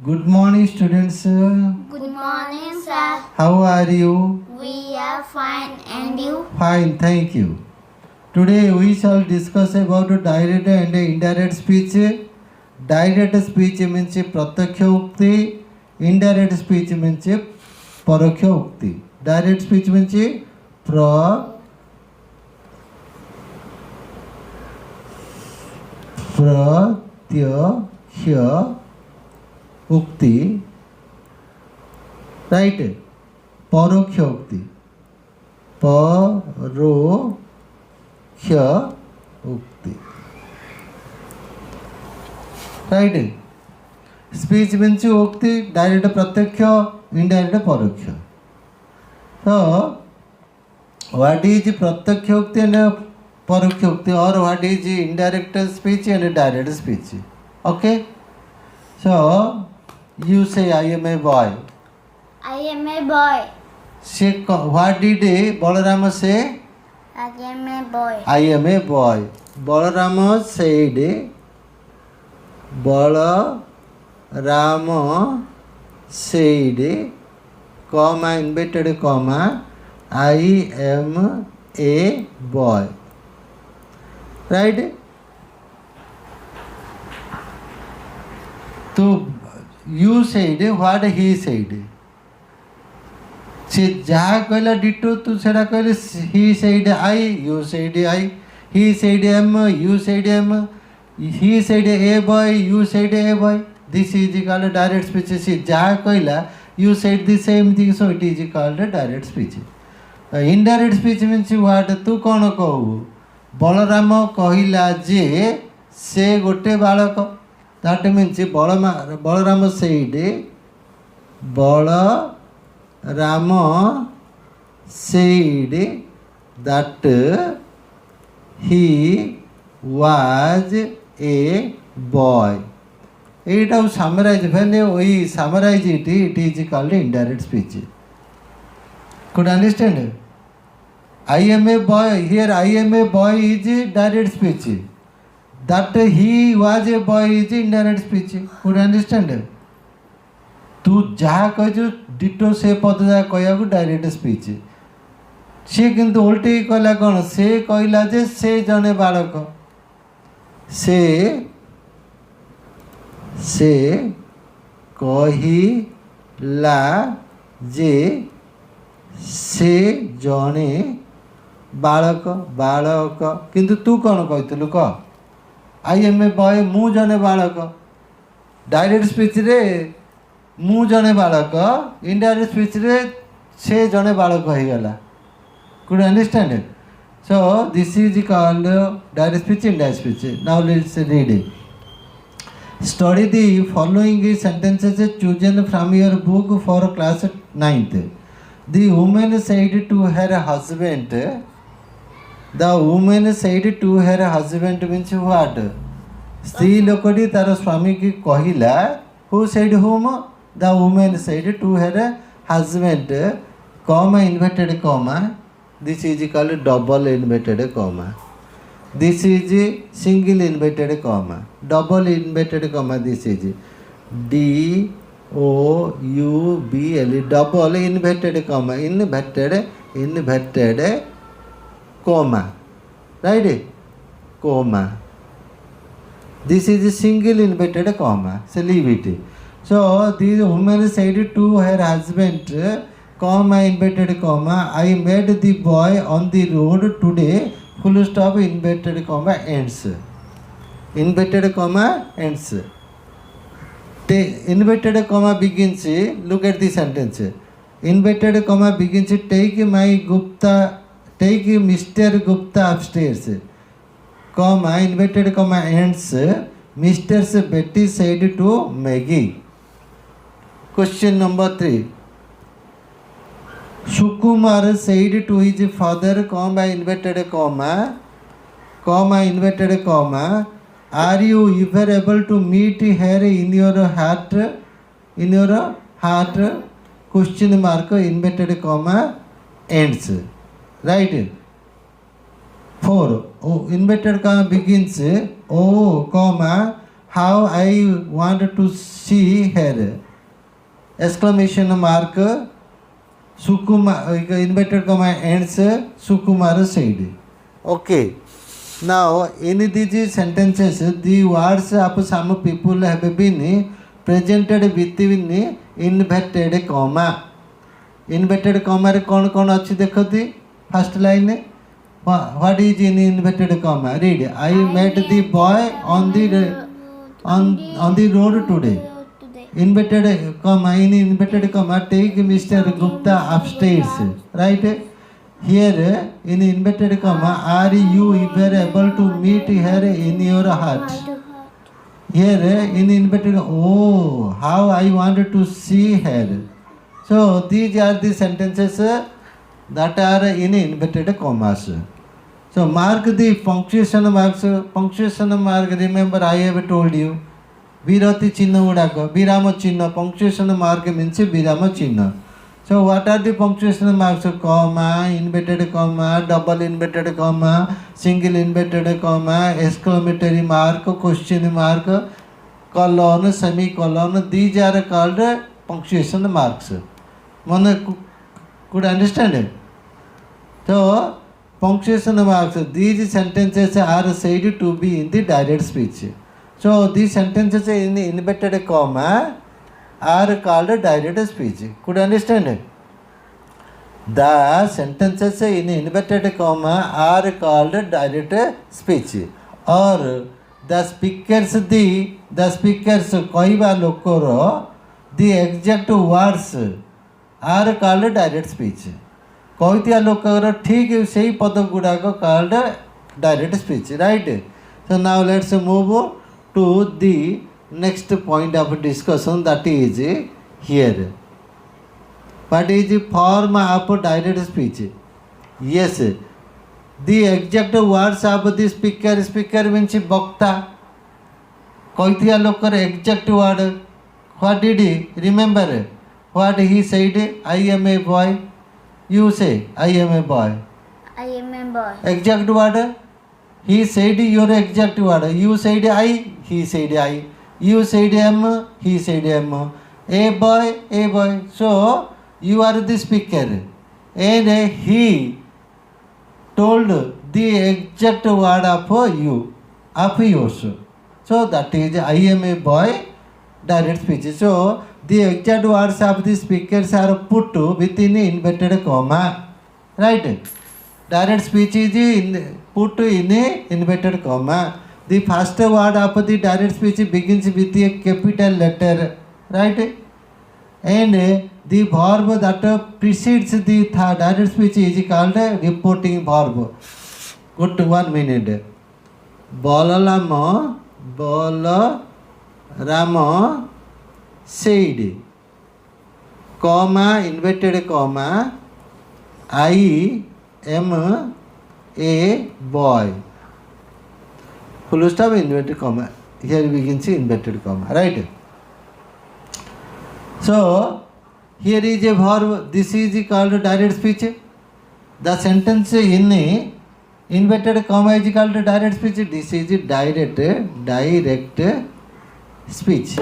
Good morning, students. Good morning, sir. How are you? We are fine, and you? Fine, thank you. Today we shall discuss about direct and indirect speech. Direct speech means pratyaksha ukti. Indirect speech means paroksha ukti. Direct speech means pratyakša ukti, right? Paroksha ukti, paroksha ukti, right? Speech means ukti, direct pratyaksha, indirect paroksha. So what is pratyaksha ukti and paroksha ukti, or what is indirect speech and direct speech? Okay, so you say I am a boy. I am a boy. Say, what did Balarama say? I am a boy. I am a boy. Balarama said, Balarama said, comma, inverted comma, I am a boy. Right? So you said what he said. से जहाँ कहला ditto तू सेटा कहले he said I, you said I, he said am, you said am, he said a boy, you said a boy. This is called direct speech. से जहाँ कहला you said the same thing, so it is called direct speech. Indirect speech means what? तू कौन कहू? बलराम कहला जे से गोटे बालक. That means Balarama said, Balarama said that he was a boy. It was summarized. When we summarize it, it is called indirect speech. Could understand? I am a boy. Here I am a boy is direct speech. That he was a boy is indirect speech. Could understand? तू जहाँ कहु ditto से पद जहाँ कहू direct speech. सी किंतु उल्टी कहला कौन? से कहला जे से जने बालक. से कहला जे से जने बालक बालक. किंतु तू कौन कहतलु कह? आई एम ए बॉय, मु जने बालक. डायरेक्ट स्पीच रे मु जने बालक, इनडायरेक्ट स्पीच रे से जने बालक हो गला. Could understand? So this is called direct speech, indirect speech. Now let's read. Study the following sentences chosen from your book for class 9th. The woman said to her husband. The woman said to her husband means what? स्त्री लोकटी तार स्वामी की कहला. Who said whom? The woman said to her husband, comma, inverted comma. This is called double inverted comma. This is single inverted comma. Double inverted comma. This is double. Double inverted comma. Inverted comma, right? Comma. This is a single inverted comma. So leave it. So this woman said to her husband, comma, inverted comma, I met the boy on the road today, full stop, inverted comma, ends. Inverted comma, ends. Inverted comma begins, look at the sentence. Inverted comma begins, take Mr. Gupta upstairs. Comma, inverted comma ends. Mr. Betty said to Maggie. Question number 3. Sukumar said to his father, comma, inverted comma, inverted comma, are you ever able to meet her in your heart? In your heart? Question mark, inverted comma, ends. Right? 4. Oh, inverted comma begins. Oh, comma, how I want to see her. Exclamation mark. Sukumar, inverted comma ends. Sukumar said. Okay. Now, in these sentences, the words of some people have been presented within inverted comma. Inverted comma रे कौन अच्छी देखती first line what is in inverted comma read I met the boy on the road today inverted comma in inverted comma take Mr. Gupta upstairs, right? Here in inverted comma are you ever able to meet her in your heart? Here in inverted oh how I want to see her. So these are the sentences that are in inverted commas. So mark the punctuation marks. Punctuation mark, remember I have told you. Virati chinna udaka, virama chinna, punctuation mark means virama chinna. So what are the punctuation marks? Comma, inverted comma, double inverted comma, single inverted comma, exclamatory mark, question mark, colon, semicolon. These are called punctuation marks. One could understand it. So punctuation marks, these sentences are said to be in the direct speech. So these sentences in inverted comma are called direct speech. Could you understand it? The sentences in inverted comma are called direct speech. Or the speakers କହିବା ଲୋକର the exact words are called direct speech. କହିଥିବା ଲୋକର ଠିକ୍ ସେଇ ପଦ ଗୁଡ଼ାକ called direct speech, right? So now let's move to the next point of discussion, that is here. What is the form of direct speech? Yes, the exact words of the speaker. Speaker means bhakta. କହିଥିବା ଲୋକର exact word. What did he remember? What he said? I am a boy. You say I am a boy. I am a boy. Exact word. He said your exact word. You said I. He said I. You said am. He said am. A boy. So you are the speaker, and he told the exact word of you, of yours. So that is I am a boy, direct speech. So the exact words of the speakers are put within inverted comma, right? Direct speech is put in inverted comma. The first word of the direct speech begins with a capital letter, right? And the verb that precedes the direct speech is called a reporting verb. Go to 1 minute. Balarama said, comma, inverted comma, I am a boy. Full stop, inverted comma. Here we can see inverted comma, right? So here is a verb. This is called direct speech. The sentence in inverted comma is called direct speech. This is direct speech.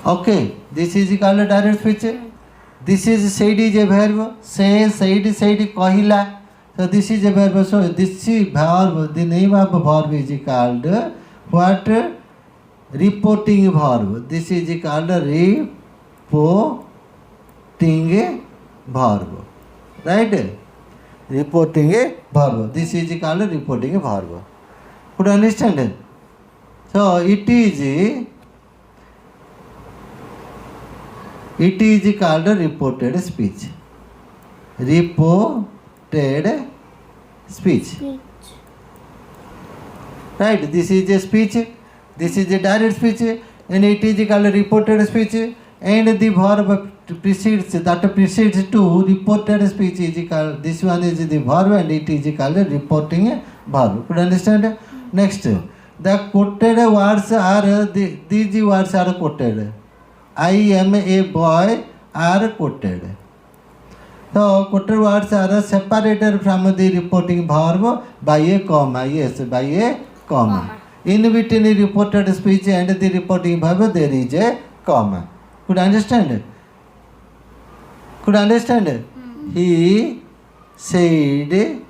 Okay, this is called direct speech. This is said is a verb. Say, said, kahila. So this is a verb. So this is verb. The name of verb is called what? Reporting verb. This is called reporting verb. Right? Reporting verb. This is called reporting verb. Could you understand it? So it is called reported speech. Reported speech. Right? This is a speech. This is a direct speech, and it is called reported speech. And the verb precedes to reported speech is called, this one is the verb, and it is called reporting verb. Could you understand? Next, the quoted words are these words are quoted. I am a boy are quoted. So quoted words are separated from the reporting verb by a comma. Yes, by a comma. In between the reported speech and the reporting verb, there is a comma. Could understand? Could understand? He said,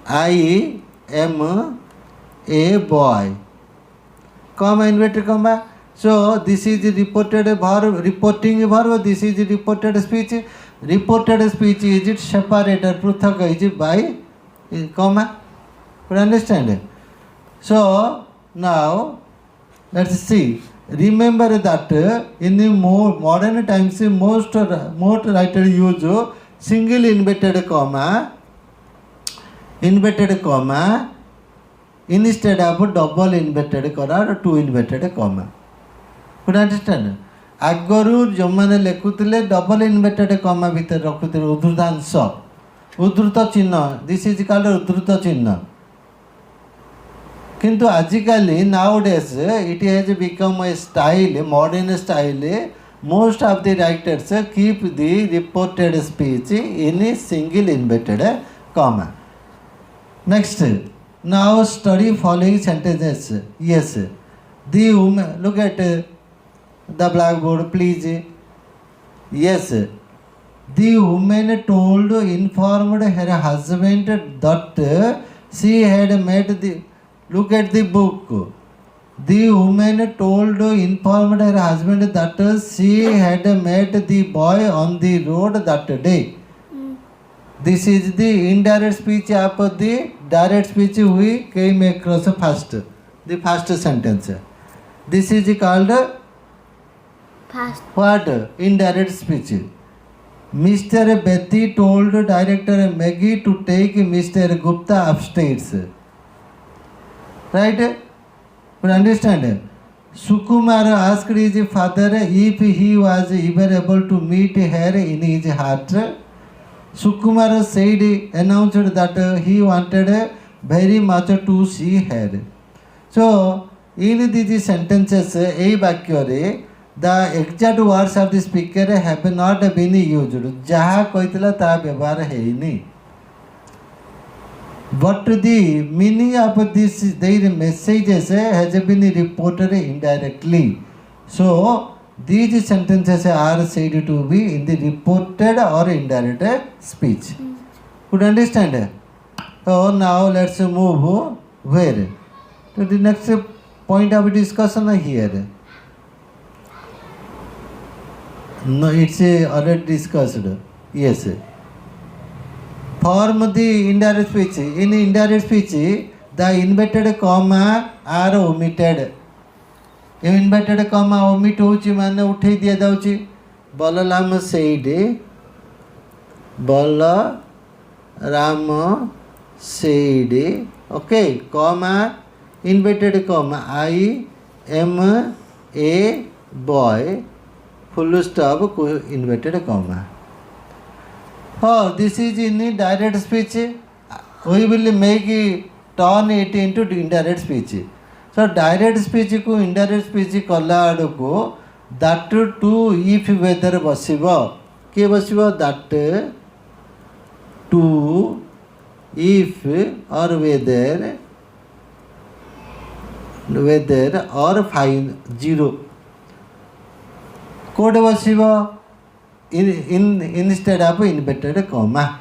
I am a boy. Comma, inverted comma. So this is the reported verb, reporting verb. This is the reported speech. Reported speech is it separated, pruthak is it by comma. Could understand? So now let's see. Remember that in the more modern times, most writers use single inverted comma instead of double inverted comma or two inverted comma. Could understand? ଆଗରୁ ଯେଉଁମାନେ ଲେଖୁଥିଲେ double inverted କମା ଭିତରେ ରଖୁଥିଲେ ଉଦ୍ଧୃତାଂଶ, ଉଦ୍ଧୃତ ଚିହ୍ନ, this is called ଉଦ୍ଧୃତ ଚିହ୍ନ। କିନ୍ତୁ ଆଜିକାଲି nowadays it has become a style, modern style. Most of the writers keep the reported speech in single inverted comma. Next, now study following sentences. Yes, the women, look at the blackboard please. Yes, the woman informed her husband that she had met the, look at the book. The woman informed her husband that she had met the boy on the road that day. This is the indirect speech of the direct speech we came across first, the first sentence. This is called Past. what? Indirect speech. Mr. Betty told director Maggie to take Mr. Gupta upstairs. Right? You understand? Sukumar asked his father if he was ever able to meet her in his heart. Sukumar said, announced that he wanted very much to see her. So, in these sentences, এই বাক্যরে the exact words of the speaker have not been used. ଯାହା କହିଥିଲା ତା ବ୍ୟବହାର ହେଇନି. But the meaning of this, their messages has been reported indirectly. So, these sentences are said to be in the reported or indirect speech. Could understand? So, now let's move where? To the next point of discussion here. No, it's already discussed. Yes. Form the indirect speech. In indirect speech, the inverted comma are omitted. Inverted comma omit होची माने उठे दिया जाउची. Balram said, Balram said, okay, comma, inverted comma, I am a boy, full stop, inverted comma. Oh, this is in the direct speech. We will make it, turn it into indirect speech. So direct speech को indirect speech कला आड़को that to if whether बसिबो के बसिबो that to if or whether or find zero code बसिबो instead of inverted comma.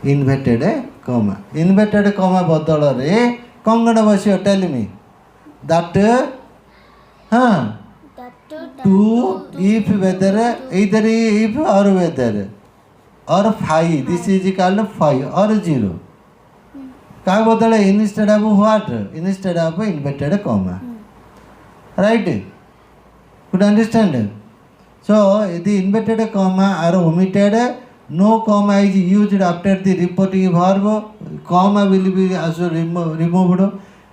Inverted comma बदल रे कौन बसिबो tell me that to if whether either if or whether or five, this is called five or zero. का बदल instead of what? Instead of inverted comma. Right? Could understand? So the inverted comma are omitted. No comma is used after the reporting verb. Comma will be also removed.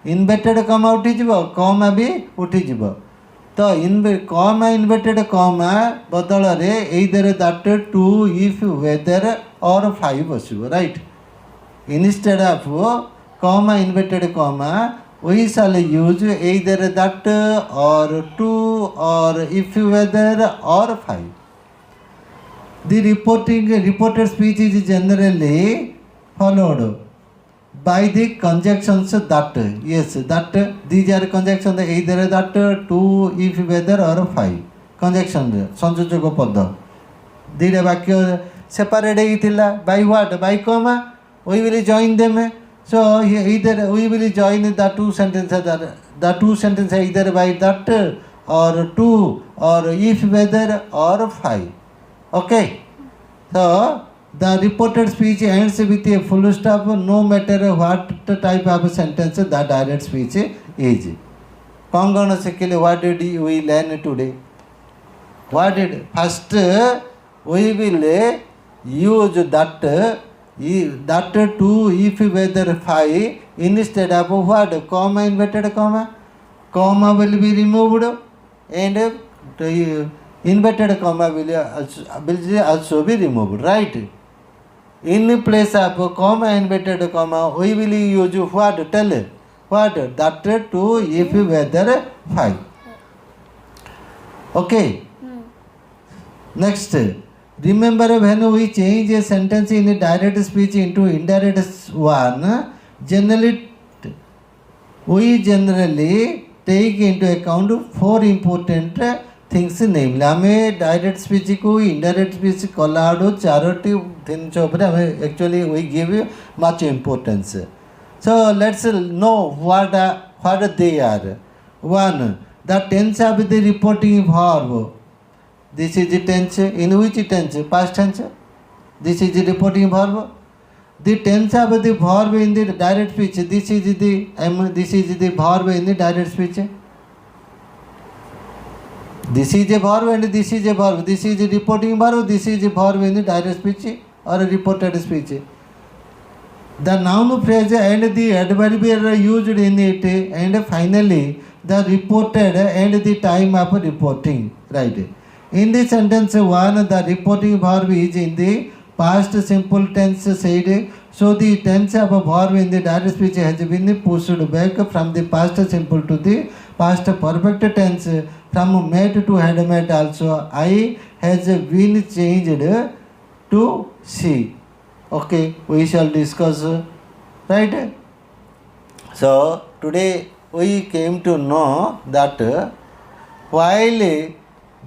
Inverted comma उठिଯିବ, comma भी उठिଯିବ. तो comma inverted comma बदଳରେ either that to if whether or five बसिବ, right? Instead of comma inverted comma we shall use either that or to or if whether or five. The reported speech is generally followed. by the conjunctions that. Yes, that these are conjunctions either that, to, if, whether or five. Conjunction ସଂଯୋଜକ ପଦ ଦୁଇଟା ବାକ୍ୟ separate ହେଇଥିଲା by what? By comma. We will join them. So either we will join the two sentences, either by that or to or if, whether or five. Okay. So the reported speech ends with a full stop, no matter what type of sentence the direct speech is. कौन शिखिले? What did we learn today? What did first we will use that to, if, whether, five instead of what? Comma, inverted comma. Comma will be removed and inverted comma will also be removed, right? In place of comma, inverted comma, we will use what? Tell what? That to, if, whether, five. Okay. Next, remember when we change a sentence in a direct speech into indirect one, we generally take into account four important things, namely आमे direct speech को indirect speech कला आडो Charoti things उपरे हमें actually we give much importance. So let's know what they are. One, the tense of the reporting verb. This is the tense. In which tense? Past tense. This is the reporting verb. The tense of the verb in the direct speech. This is the verb in the direct speech. This is a verb and this is a verb. This is the reporting verb. This is the verb in the direct speech or reported speech. The noun phrase and the adverb are used in it, and finally the reported and the time of reporting. Right. In this sentence one, the reporting verb is in the past simple tense said, so the tense of a verb in the direct speech has been pushed back from the past simple to the past perfect tense. From met to had met also, I has been changed to she. Okay, we shall discuss, right? So today we came to know that while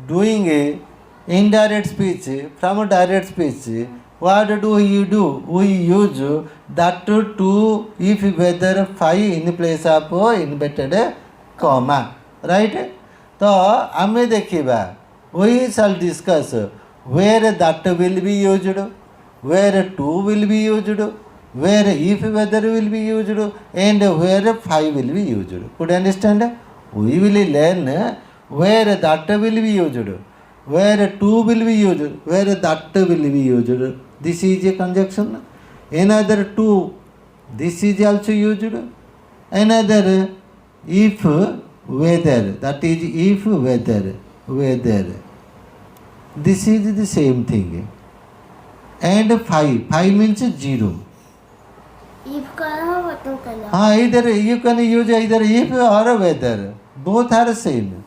doing a indirect speech from a direct speech, what do? We use that to, if, whether, five in place of inverted comma, right? तो आमे देखिबा, we shall discuss where that will be used, where to will be used, where if, whether will be used, and where five will be used. Could you understand? We will learn where that will be used, where to will be used, where that will be used. This is a conjunction. Another to, this is also used. Another if, whether, that is if, whether. This is the same thing. And five means zero. If करो तो करो. Either you can use either if or whether. Both are same.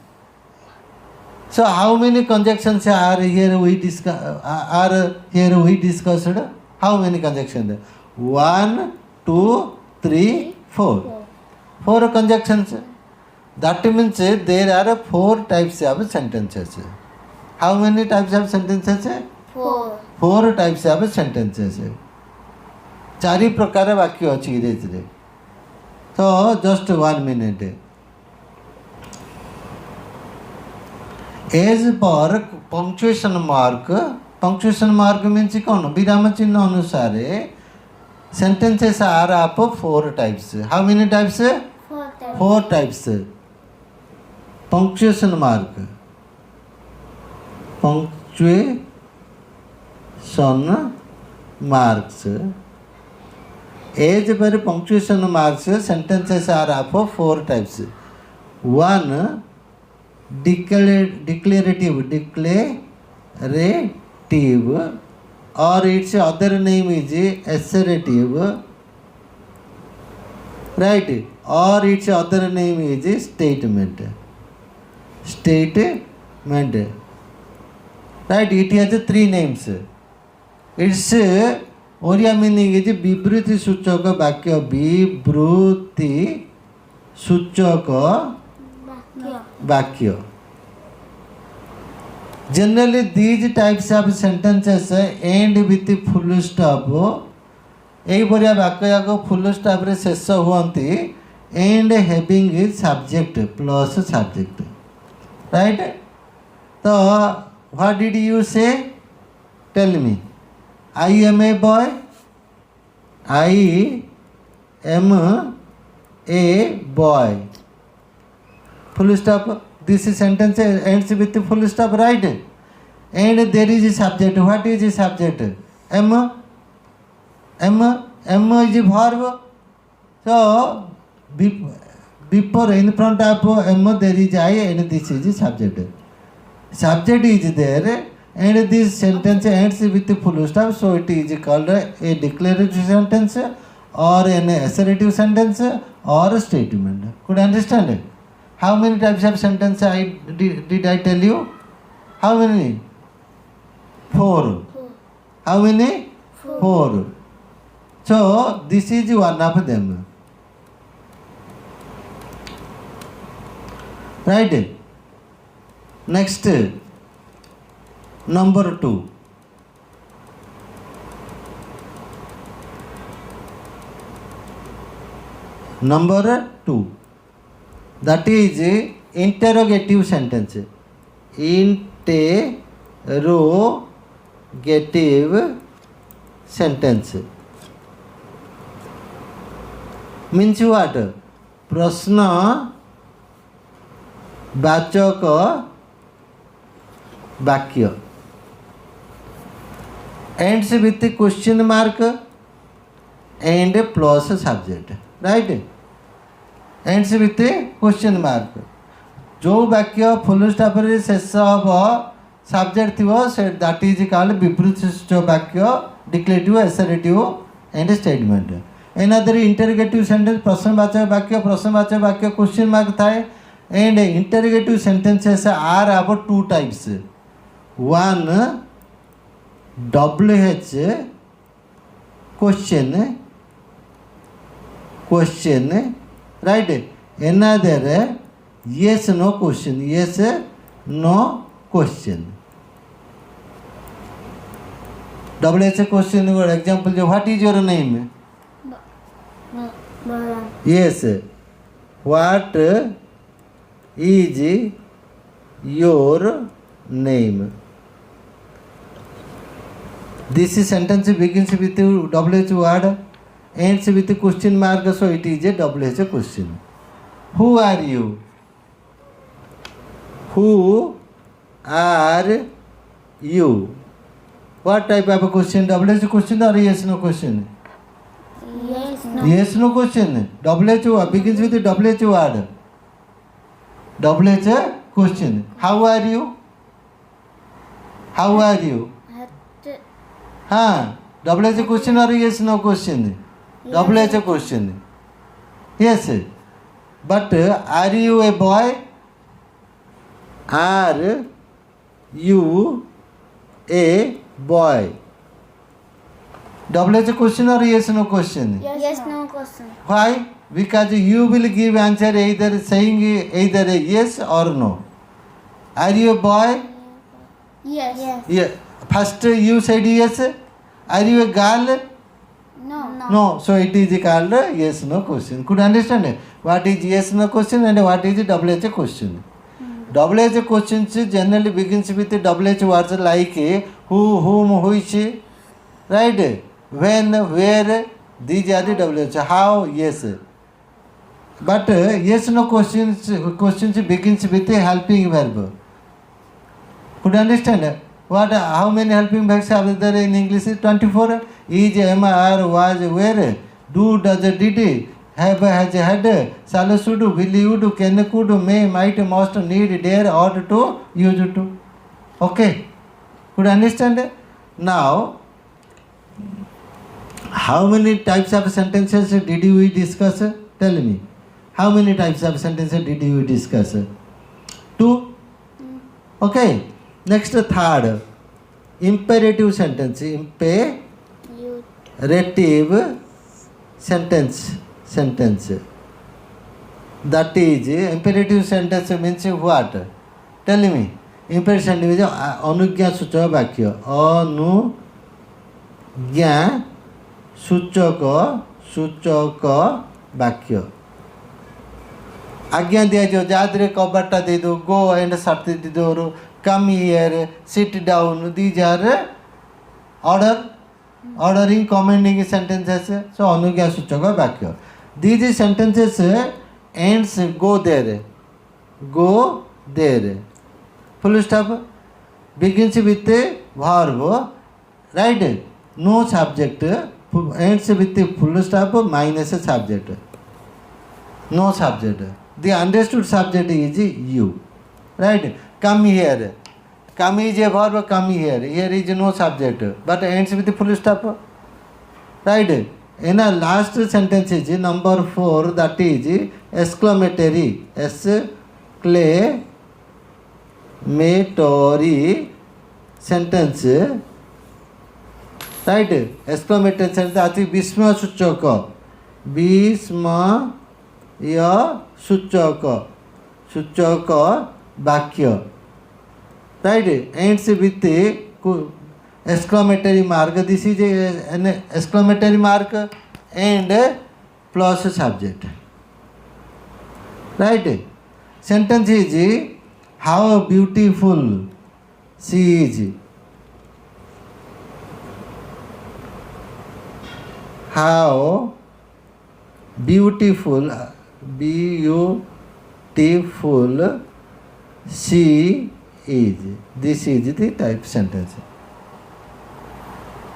So how many conjunctions are here we discussed? How many conjunctions? 1, 2, 3, 4. 4 conjunctions. That means there are 4 types of sentences. How many types of sentences? 4. 4 types of sentences. 4 प्रकार वाक्य अच्छी धीरे. So just 1 minute. As per punctuation mark means कौन? विराम चिन्ह अनुसार sentences are of 4 types. How many types? 4 types. Punctuation mark. Punctuation marks. As per punctuation marks, sentences are of 4 types. 1, declarative, or its other name is assertive, right? Or its other name is statement, right? It has 3 names. It's Oriya meaning is विवृत्ति सूचक वाक्य विवृत्ति सूचक वाक्य generally these types of sentences end with full stop यही भाया वाक्य जाक फुल स्टॉप रे शेष हुअंती end having is subject plus subject right तो what did you say tell me I am a boy I am a boy full stop this sentence ends with full stop right and there is a subject what is a subject am is a verb so before in front of am there is I and this is a subject is there and this sentence ends with full stop so it is called a declarative sentence or an assertive sentence or a statement could understand it. How many types of sentence did I tell you? How many? 4. How many? 4. So this is one of them. Right? Next, number 2. Number 2. That is interrogative sentence. Interrogative sentence means what? प्रश्न वाचक वाक्य ends with question mark and plus subject right ends with question mark जो वाक्य full stop रे शेष हम subject थी that is called विवृत्ति वाक्य declarative assertive and statement another interrogative sentence प्रश्नवाचक वाक्य क्वेश्चन मार्क थाए and interrogative sentences are about 2 types one WH question right another yes no question WH question example जो what is your name yes what is your name this sentence begins with WH word ends with question mark so it is a WH question. Who are you? Who are you? What type of a question? WH question or yes no question? Yes no question. WH begins with WH word. WH question. How are you? How are you? WH question or yes no question? WH question. Yes. But are you a boy? Are you a boy? WH question or yes no question? Yes no question. Why? Because you will give answer either saying either a yes or no. Are you a boy? Yes. Yeah. First you said yes. Are you a girl? No. So it is called yes no question. Could understand it? What is yes no question and what is WH question? WH questions generally begins with WH words like who, whom, which, right? When, where, these are the WH. How, yes. But yes no questions begins with a helping verb. Could understand? What? How many helping verbs are there in English? 24. Is, am, are, was, were, do, does, did, have, has, had, shall, should, will, would, can, could, may, might, must, need, dare, ought to, used to. Okay. Could understand? Now, how many types of sentences did we discuss? Tell me. How many types of sentences did we discuss? 2. Okay. Next, third. Imperative sentence. relative sentence. That is imperative sentence means what? Tell me. Imperative sentence means अनुज्ञा सूचक वाक्य. अनुज्ञा सूचक वाक्य. आज्ञा दिया जादरे कबाटा दे दो, go and shirt दे दो, come here, sit down. These are ordering commanding sentences. So अनुज्ञा सूचक वाक्य. These sentences ends go there, full stop, begins with verb, right? No subject, ends with full stop minus subject, no subject. The understood subject is you, right? Come here, come is a verb, come here is no subject but ends with full stop, right? In a last sentence is number 4, that is exclamatory, exclamatory sentence, right? Exclamatory sentence that is विस्मय सूचक, विस्मय सूचक वाक्य, right? Ends with exclamatory mark. This is an exclamatory mark and plus subject, right? Sentence is how beautiful she is. How beautiful she is. This is the type sentence.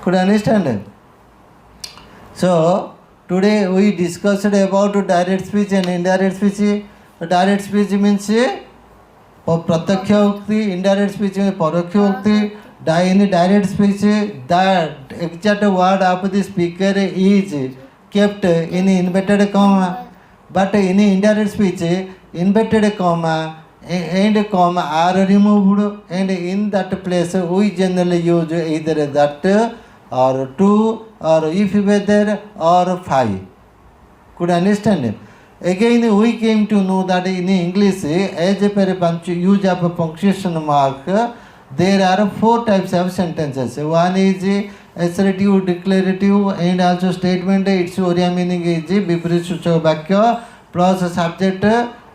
Could you understand? So today we discussed about direct speech and indirect speech. Direct speech means प्रत्यक्ष उक्ति, indirect speech means परोक्ष उक्ति. In direct speech, the exact word of the speaker is kept in inverted comma, but in indirect speech, inverted comma and comma are removed, and in that place we generally use either that or to or if whether or five. Could you understand? Again we came to know that in English as per use of punctuation mark there are 4 types of sentences. One is assertive, declarative and also statement. Its original meaning is विपरीत सूचक वाक्य plus subject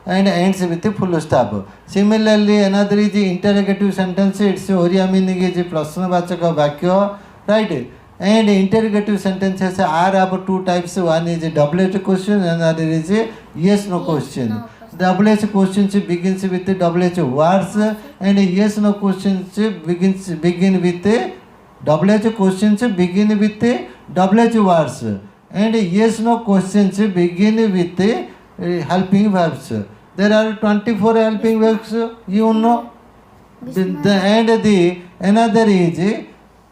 and ends with full stop. Similarly another is interrogative sentence. Its original meaning is प्रश्नवाचक वाक्य, right? And interrogative sentences are of 2 types. One is double-edged question and another is yes no question. Double-edged questions begins with double-edged words and yes no questions begin with double-edged questions begin with double-edged words and yes no questions begin with helping verbs. There are 24 helping verbs, you know. Another is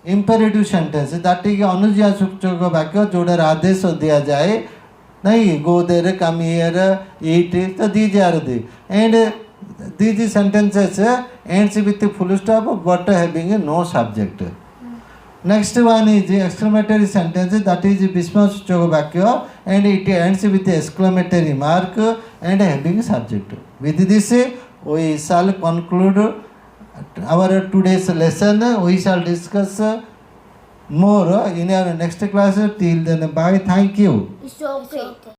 imperative sentence, that is अनुज्ञा सूचक वाक्य जोड़े आदेश दिया जाए नहीं, go there, come here, eat. So these are the and these sentences ends with full stop but having no subject. Next one is exclamatory sentence, that is विस्मय सूचक वाक्य and it ends with exclamatory mark and having subject. With this we shall conclude our today's lesson. We shall discuss more in our next class. Till then, bye. Thank you. It's okay.